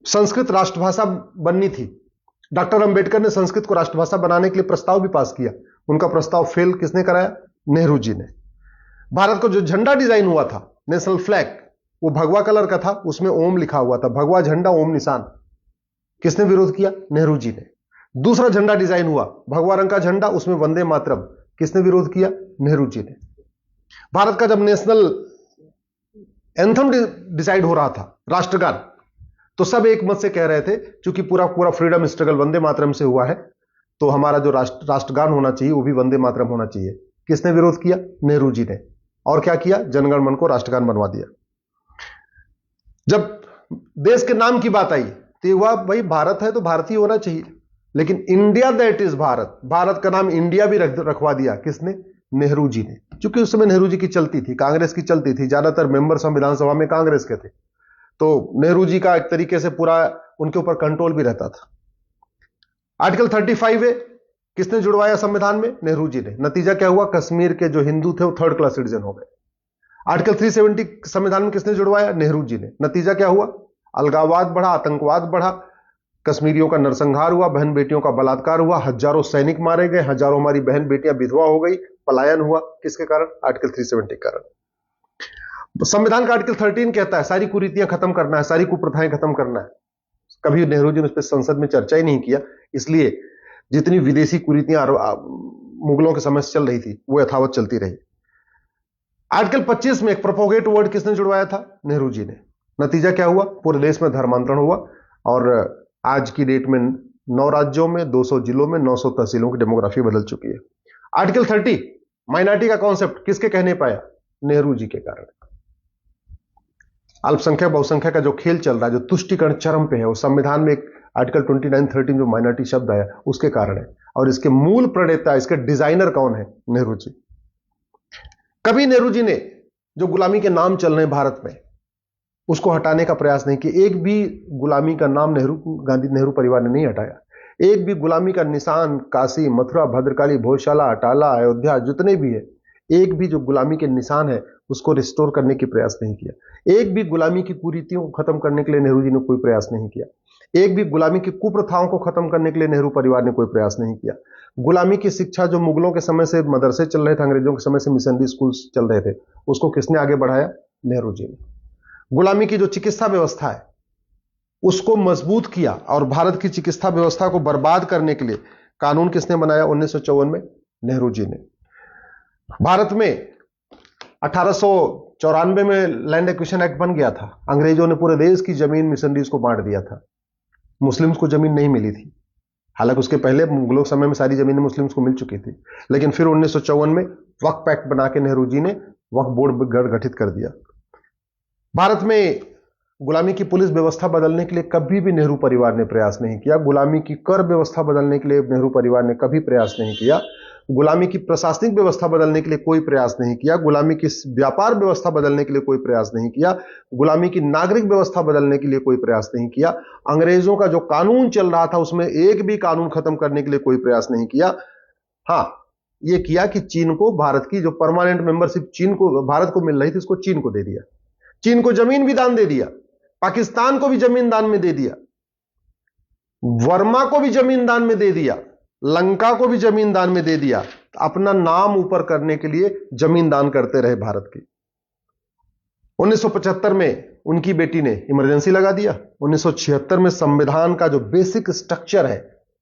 संस्कृत राष्ट्रभाषा बननी थी। डॉक्टर अंबेडकर ने संस्कृत को राष्ट्रभाषा बनाने के लिए प्रस्ताव भी पास किया। उनका प्रस्ताव फेल किसने कराया? नेहरू जी ने। भारत का जो झंडा डिजाइन हुआ था, नेशनल फ्लैग, वो भगवा कलर का था, उसमें ओम लिखा हुआ था, भगवा झंडा ओम निशान। किसने विरोध किया? नेहरू जी ने। दूसरा झंडा डिजाइन हुआ, भगवा रंग का झंडा, उसमें वंदे मातरम। किसने विरोध किया? नेहरू जी ने। भारत का जब नेशनल एंथम डिसाइड हो रहा था, राष्ट्रगान, तो सब एक मत से कह रहे थे क्योंकि पूरा पूरा फ्रीडम स्ट्रगल वंदे मातरम से हुआ है, तो हमारा जो राष्ट्रगान होना चाहिए वो भी वंदे मातरम होना चाहिए। किसने विरोध किया? नेहरू जी ने। और क्या किया? जनगण मन को राष्ट्रगान बनवा दिया। जब देश के नाम की बात आई तो ये हुआ, भाई भारत है तो भारतीय होना चाहिए, लेकिन India that is Bharat, Bharat का नाम इंडिया भी रखवा दिया। किसने? नेहरू जी ने। क्योंकि उस समय नेहरू जी की चलती थी, कांग्रेस की चलती थी, ज्यादातर मेंबर संविधान सभा में कांग्रेस के थे, तो नेहरू जी का एक तरीके से पूरा उनके ऊपर कंट्रोल भी रहता था। आर्टिकल 35 है, किसने जुड़वाया संविधान में? नेहरू जी ने। नतीजा क्या हुआ? कश्मीर के जो हिंदू थे वो थर्ड क्लास सिटीजन हो गए। आर्टिकल 370 संविधान में किसने जुड़वाया? नेहरू जी ने। नतीजा क्या हुआ? अलगाववाद बढ़ा, आतंकवाद बढ़ा, कश्मीरियों का नरसंहार हुआ, बहन बेटियों का बलात्कार हुआ, हजारों सैनिक मारे गए, हजारों हमारी बहन बेटियां विधवा हो गई, पलायन हुआ। किसके कारण? आर्टिकल 370 के कारण। संविधान का आर्टिकल 13 कहता है सारी कुरीतियां खत्म करना है, सारी कुप्रथाएं खत्म करना है। कभी नेहरू जी ने उस पर संसद में चर्चा ही नहीं किया, इसलिए जितनी विदेशी कुरीतियां मुगलों के समय से चल रही थी वो यथावत चलती रही। आर्टिकल 25 में एक प्रोपोगेट वर्ड किसने जुड़वाया था? नेहरू जी ने। नतीजा क्या हुआ? पूरे देश में धर्मांतरण हुआ और आज की डेट में 9 राज्यों में, 200 जिलों में, 900 तहसीलों की डेमोग्राफी बदल चुकी है। आर्टिकल 30 माइनॉरिटी का कॉन्सेप्ट किसके कहने पाया? नेहरू जी के कारण। अल्पसंख्यक बहुसंख्यक का जो खेल चल रहा है, जो तुष्टिकरण चरम पे है, वो संविधान में एक आर्टिकल 29-13 जो माइनॉरिटी शब्द आया उसके कारण है। और इसके मूल प्रणेता, इसके डिजाइनर कौन है? नेहरू जी। कभी नेहरू जी ने जो गुलामी के नाम चल रहे हैं भारत में उसको हटाने का प्रयास नहीं किया। एक भी गुलामी का नाम नेहरू परिवार ने नहीं हटाया। एक भी गुलामी का निशान काशी, मथुरा, भद्रकाली, भोजशाला, अटाला, अयोध्या, जितने भी है, एक भी जो गुलामी के निशान है उसको रिस्टोर करने की प्रयास नहीं किया। एक भी गुलामी की कुरीतियों को खत्म करने के लिए नेहरू जी ने कोई प्रयास नहीं किया। एक भी गुलामी की कुप्रथाओं को खत्म करने के लिए नेहरू परिवार ने कोई प्रयास नहीं किया। गुलामी की शिक्षा जो मुगलों के समय से मदरसे चल रहे थे, अंग्रेजों के समय से मिशनरी स्कूल चल रहे थे, उसको किसने आगे बढ़ाया? नेहरू जी ने। गुलामी की जो चिकित्सा व्यवस्था है उसको मजबूत किया और भारत की चिकित्सा व्यवस्था को बर्बाद करने के लिए कानून किसने बनाया? 1954 में नेहरू जी ने। भारत में 1894 में लैंड एक्विजिशन एक्ट बन गया था। अंग्रेजों ने पूरे देश की जमीन मिशनरीज को बांट दिया था। मुस्लिम्स को जमीन नहीं मिली थी, हालांकि उसके पहले मुगलों समय में सारी जमीनें मुस्लिम्स को मिल चुकी थी, लेकिन फिर 1954 में वक्फ एक्ट बना के नेहरू जी ने वक्फ बोर्ड गठित कर दिया। भारत में गुलामी की पुलिस व्यवस्था बदलने के लिए कभी भी नेहरू परिवार ने प्रयास नहीं किया। गुलामी की कर व्यवस्था बदलने के लिए नेहरू परिवार ने कभी प्रयास नहीं किया। गुलामी की प्रशासनिक व्यवस्था बदलने के लिए कोई प्रयास नहीं किया। गुलामी की व्यापार व्यवस्था बदलने के लिए कोई प्रयास नहीं किया। गुलामी की नागरिक व्यवस्था बदलने के लिए कोई प्रयास नहीं किया। अंग्रेजों का जो कानून चल रहा था उसमें एक भी कानून खत्म करने के लिए कोई प्रयास नहीं किया। हां, यह किया कि चीन को, भारत की जो परमानेंट मेंबरशिप चीन को, भारत को मिल रही थी, उसको चीन को दे दिया। चीन को जमीन भी दान दे दिया, पाकिस्तान को भी जमीन दान में दे दिया, वर्मा को भी जमीन दान में दे दिया, लंका को भी जमीन दान में दे दिया। अपना नाम ऊपर करने के लिए जमीन दान करते रहे भारत की। 1975 में उनकी बेटी ने इमरजेंसी लगा दिया। 1976 में संविधान का जो बेसिक स्ट्रक्चर है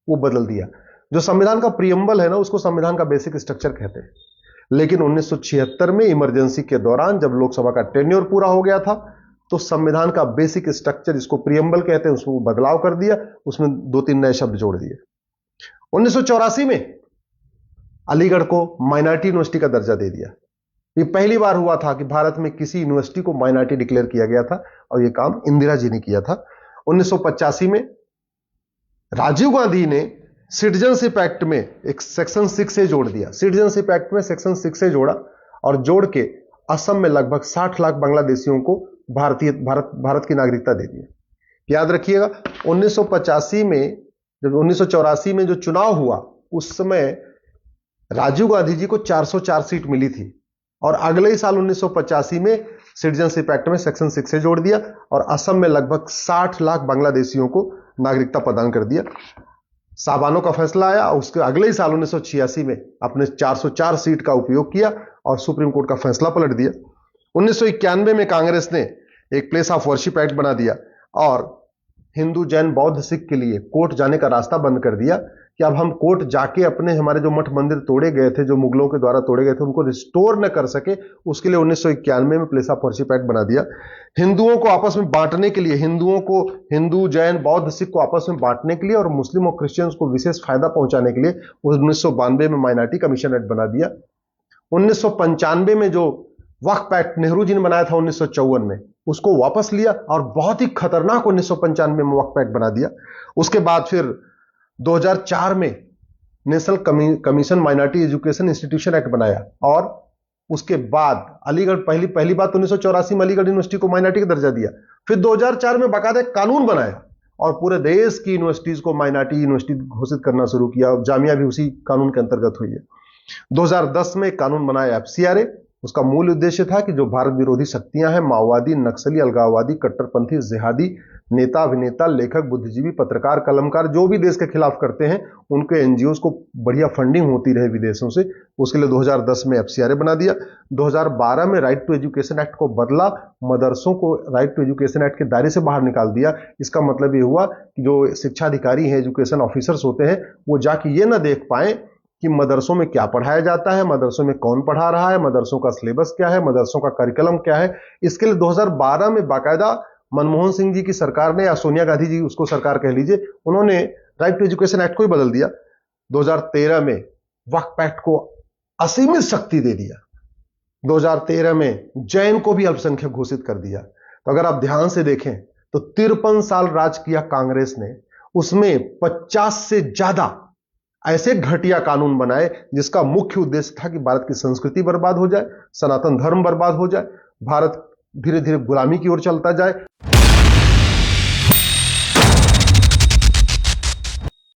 वो बदल दिया। जो संविधान का प्रियम्बल है ना, उसको संविधान का बेसिक स्ट्रक्चर कहते हैं। लेकिन 1976 में इमरजेंसी के दौरान जब लोकसभा का टेन्योर पूरा हो गया था तो संविधान का बेसिक स्ट्रक्चर, जिसको प्रियम्बल कहते हैं, उसमें बदलाव कर दिया, उसमें 2-3 नए शब्द जोड़ दिए। 1984 में अलीगढ़ को माइनॉरिटी यूनिवर्सिटी का दर्जा दे दिया। ये पहली बार हुआ था कि भारत में किसी यूनिवर्सिटी को माइनॉरिटी डिक्लेयर किया गया था और यह काम इंदिरा जी ने किया था। 1985 में राजीव गांधी ने सिटीजनशिप एक्ट में एक सेक्शन 6 से जोड़ दिया। सिटीजनशिप एक्ट में सेक्शन 6 से जोड़ा और जोड़ के असम में लगभग 60 लाख बांग्लादेशियों को भारत की नागरिकता दे दी। याद रखिएगा, 1985 में, जब 1984 में जो चुनाव हुआ उस समय राजीव गांधी जी को 404 सीट मिली थी और अगले ही साल 1985 में सिटीजनशिप एक्ट में सेक्शन 6 से जोड़ दिया और असम में लगभग 60 लाख बांग्लादेशियों को नागरिकता प्रदान कर दिया। साबानो का फैसला आया, उसके अगले ही साल 1986 में अपने 404 सीट का उपयोग किया और सुप्रीम कोर्ट का फैसला पलट दिया। 1991 में कांग्रेस ने एक प्लेस ऑफ वर्शिप एक्ट बना दिया और हिंदू, जैन, बौद्ध, सिख के लिए कोर्ट जाने का रास्ता बंद कर दिया कि अब हम कोर्ट जाके अपने हमारे जो मठ मंदिर तोड़े गए थे, जो मुगलों के द्वारा तोड़े गए थे, उनको रिस्टोर न कर सके, उसके लिए 1991 में प्लेस ऑफ वर्शिप एक्ट बना दिया। हिंदुओं को आपस में बांटने के लिए, हिंदुओं को, हिंदू, जैन, बौद्ध, सिख को आपस में बांटने के लिए और मुस्लिम और क्रिश्चियंस को विशेष फायदा पहुंचाने के लिए 1992 में माइनॉरिटी कमीशन एक्ट बना दिया। 1995 में जो वक्फ एक्ट नेहरू जी ने बनाया था 1954 में, उसको वापस लिया और बहुत ही खतरनाक 1995 में वक्फ एक्ट बना दिया। उसके बाद फिर 2004 में national commission minority education institution act बनाया और उसके बाद अलीगढ़ पहली बात 1984 में अलीगढ़ यूनिवर्सिटी को माइनॉरिटी का दर्जा दिया। फिर 2004 में बाकायदा कानून बनाया और पूरे देश की यूनिवर्सिटीज को माइनॉरिटी यूनिवर्सिटी घोषित करना शुरू किया। जामिया भी उसी कानून के अंतर्गत हुई है। 2010 में कानून बनाया FCRA। उसका मूल उद्देश्य था कि जो भारत विरोधी शक्तियां हैं, माओवादी, नक्सली, अलगाववादी, कट्टरपंथी, जिहादी नेता, अभिनेता, लेखक, बुद्धिजीवी, पत्रकार, कलमकार जो भी देश के खिलाफ करते हैं, उनके NGOs को बढ़िया फंडिंग होती रहे विदेशों से, उसके लिए 2010 में FCRA बना दिया। 2012 में राइट टू एजुकेशन एक्ट को बदला, मदरसों को राइट टू एजुकेशन एक्ट के दायरे से बाहर निकाल दिया। इसका मतलब ये हुआ कि जो शिक्षा अधिकारी हैं, एजुकेशन ऑफिसर्स होते हैं, वो जाके ये ना देख पाए कि मदरसों में क्या पढ़ाया जाता है, मदरसों में कौन पढ़ा रहा है, मदरसों का सिलेबस क्या है, मदरसों का करिकुलम क्या है। इसके लिए 2012 में बाकायदा मनमोहन सिंह जी की सरकार ने, या सोनिया गांधी जी उसको सरकार कह लीजिए, उन्होंने राइट टू एजुकेशन एक्ट को ही बदल दिया। 2013 में वक्फ एक्ट को असीमित शक्ति दे दिया। 2013 में जैन को भी अल्पसंख्यक घोषित कर दिया। तो अगर आप ध्यान से देखें तो 53 साल राज किया कांग्रेस ने, उसमें 50 से ज्यादा ऐसे घटिया कानून बनाए जिसका मुख्य उद्देश्य था कि भारत की संस्कृति बर्बाद हो जाए, सनातन धर्म बर्बाद हो जाए, भारत धीरे धीरे गुलामी की ओर चलता जाए।